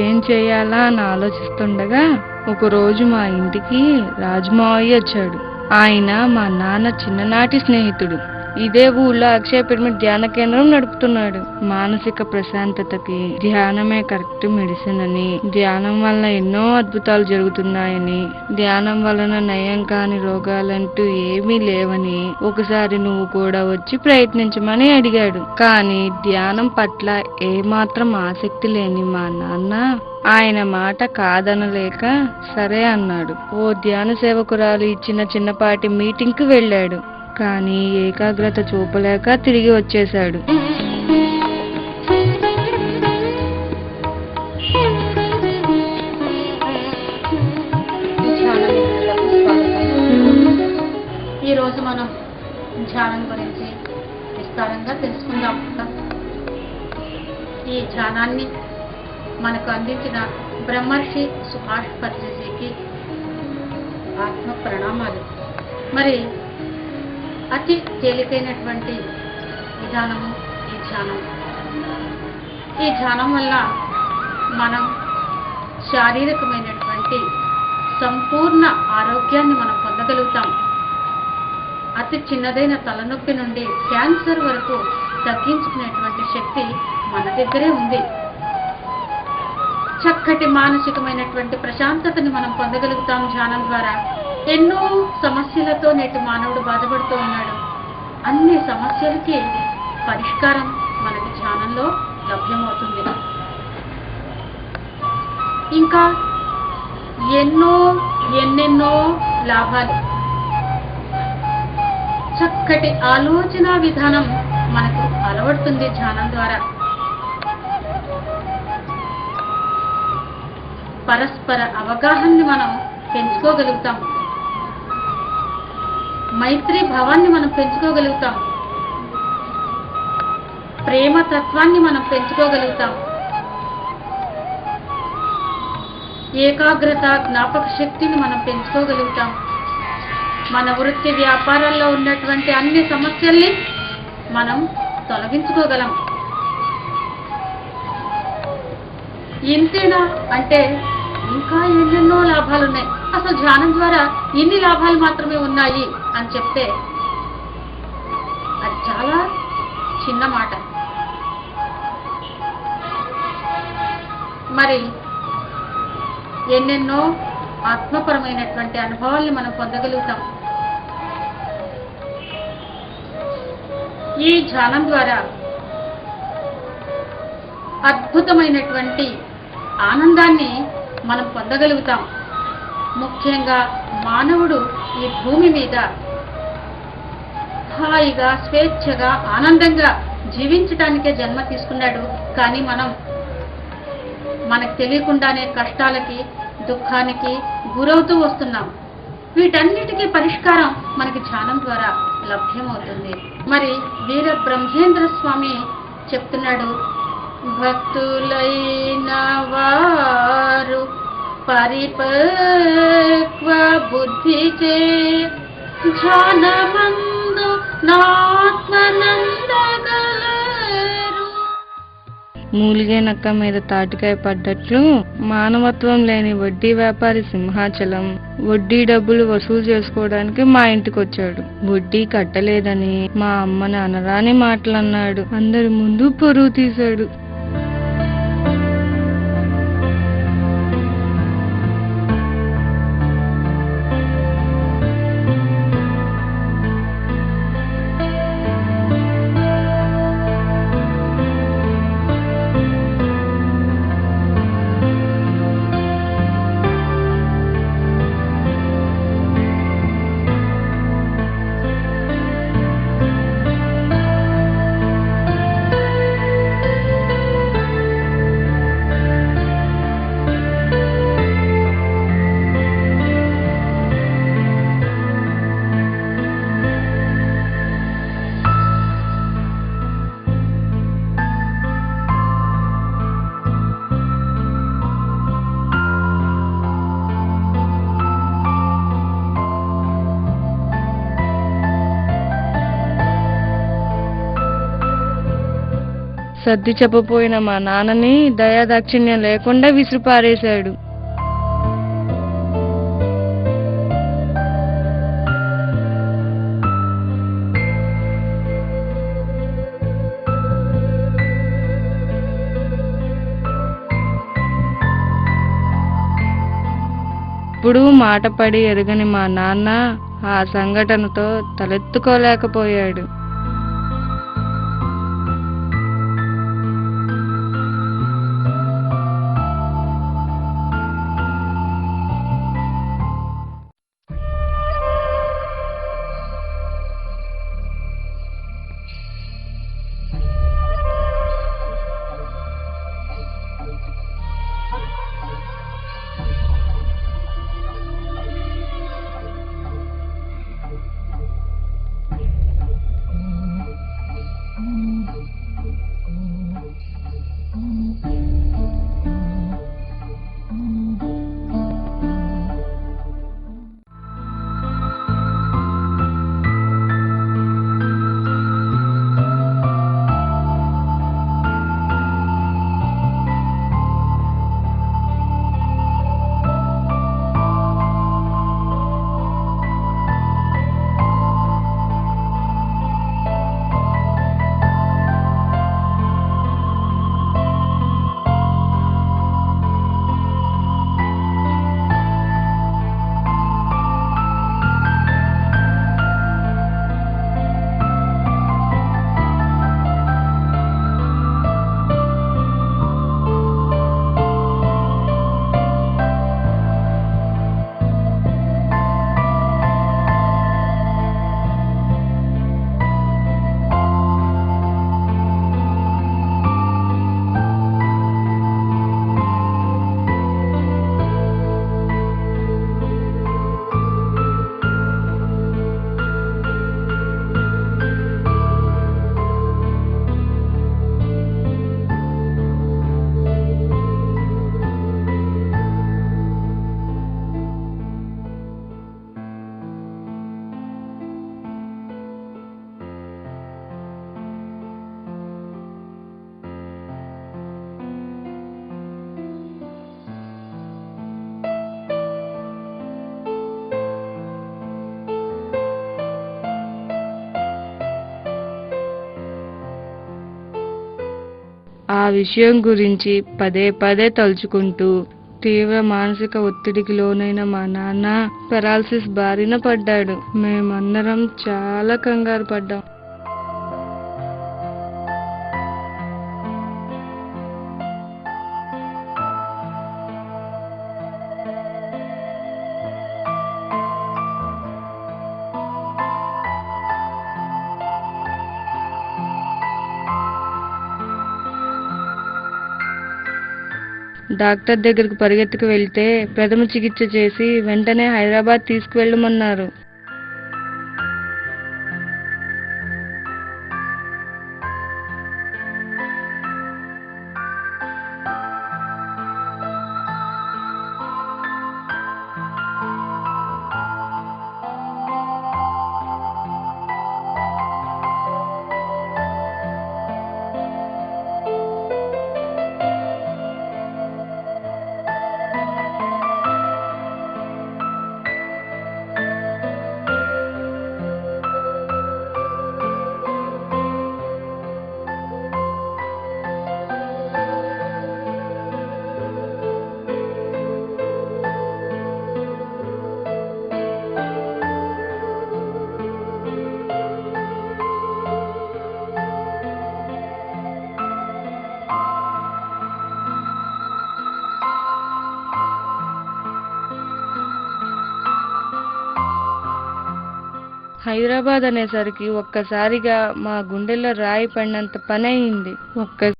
ఏం చేయాలా అని ఆలోచిస్తుండగా ఒకరోజు మా ఇంటికి రాజమావయ్య వచ్చాడు. ఆయన మా నాన్న చిన్ననాటి స్నేహితుడు. ఇదే ఊళ్ళో అక్షయ పిరమిడ్ ధ్యాన కేంద్రం నడుపుతున్నాడు. మానసిక ప్రశాంతతకి ధ్యానమే కరెక్ట్ మెడిసిన్ అని, ధ్యానం వల్ల ఎన్నో అద్భుతాలు జరుగుతున్నాయని, ధ్యానం వలన నయం కాని రోగాలంటూ ఏమీ లేవని ఒకసారి నువ్వు కూడా వచ్చి ప్రయత్నించమని అడిగాడు. కానీ ధ్యానం పట్ల ఏమాత్రం ఆసక్తి లేని మా నాన్న ఆయన మాట కాదనలేక సరే అన్నాడు. ఓ ధ్యాన సేవకురాలు ఇచ్చిన చిన్నపాటి మీటింగ్ కు వెళ్ళాడు. కానీ ఏకాగ్రత చూపలేక తిరిగి వచ్చేశాడు. ఈరోజు మనం ధ్యానం గురించి విస్తారంగా తెలుసుకుందాం. ఈ ధ్యానాన్ని మనకు అందించిన బ్రహ్మర్షి సుభాష్ పత్రిజీకి ఆత్మ ప్రణామాలు. మరి అతి తేలికైనటువంటి విధానము ఈ ధ్యానం. ఈ ధ్యానం వల్ల మనం శారీరకమైనటువంటి సంపూర్ణ ఆరోగ్యాన్ని మనం పొందగలుగుతాం. అతి చిన్నదైన తలనొప్పి నుండి క్యాన్సర్ వరకు తగ్గించుకునేటువంటి శక్తి మన దగ్గరే ఉంది. చక్కటి మానసికమైనటువంటి ప్రశాంతతని మనం పొందగలుగుతాం ధ్యానం ద్వారా. ఎన్నో సమస్యలతో నేటి మానవుడు బాధపడుతూ ఉన్నాడు. అన్ని సమస్యలకి పరిష్కారం మనకి ధ్యానంలో లభ్యమవుతుంది. ఇంకా ఎన్నెన్నో లాభాలు. చక్కటి ఆలోచన విధానం మనకు అలవడుతుంది ధ్యానం ద్వారా. పరస్పర అవగాహనని మనం పెంచుకోగలుగుతాం. మైత్రీ భావాన్ని మనం పెంచుకోగలుగుతాం. ప్రేమ తత్వాన్ని మనం పెంచుకోగలుగుతాం. ఏకాగ్రత జ్ఞాపక శక్తిని మనం పెంచుకోగలుగుతాం. మన వృత్తి వ్యాపారాల్లో ఉన్నటువంటి అన్ని సమస్యల్ని మనం తొలగించుకోగలం. ఇంతేనా అంటే ఇంకా ఎన్నెన్నో లాభాలున్నాయి. అసలు ధ్యానం ద్వారా ఇన్ని లాభాలు మాత్రమే ఉన్నాయి అని చెప్తే అది చాలా చిన్న మాట. మరి ఎన్నెన్నో ఆత్మపరమైనటువంటి అనుభవాల్ని మనం పొందగలుగుతాం. ఈ ధ్యానం ద్వారా అద్భుతమైనటువంటి ఆనందాన్ని మనం పొందగలుగుతాం. ముఖ్యంగా మానవుడు ఈ భూమి మీద హాయిగా స్వేచ్ఛగా ఆనందంగా జీవించడానికే జన్మ తీసుకున్నాడు. కానీ మనకు తెలియకుండానే కష్టాలకి దుఃఖానికి గురవుతూ వస్తున్నాం. వీటన్నిటికీ పరిష్కారం మనకి ధ్యానం ద్వారా లభ్యమవుతుంది. మరి వీర బ్రహ్మేంద్ర స్వామి చెప్తున్నాడు, భక్తులైన వారు పరిపక్వ బుద్ధిచే ధ్యానమందు నాత్మనందగలరు. మూలిగే నక్క మీద తాటికాయ పడ్డట్లు మానవత్వం లేని వడ్డీ వ్యాపారి సింహాచలం వడ్డీ డబ్బులు వసూలు చేసుకోవడానికి మా ఇంటికి వచ్చాడు. వడ్డీ కట్టలేదని మా అమ్మని అనరాని మాటలు అన్నాడు. అందరి ముందు పరువు తీశాడు. సర్ది చెప్పపోయిన మా నాన్నని దయాదాక్షిణ్యం లేకుండా విసిరిపారేశాడు. ఇప్పుడు మాట పడి ఎరగని మా నాన్న ఆ సంఘటనతో తలెత్తుకోలేకపోయాడు. ఆ విషయం గురించి పదే పదే తలుచుకుంటూ తీవ్ర మానసిక ఒత్తిడికి లోనైన మా నాన్న పెరాలసిస్ బారిన పడ్డాడు. మేమందరం చాలా కంగారు పడ్డాం. డాక్టర్ దగ్గరికి పరిగెత్తుకు వెళ్తే ప్రథమ చికిత్స చేసి వెంటనే హైదరాబాద్ తీసుకువెళ్ళమన్నారు. హైదరాబాద్ అనేసరికి ఒక్కసారిగా మా గుండెల్లో రాయి పడినంత పని అయింది.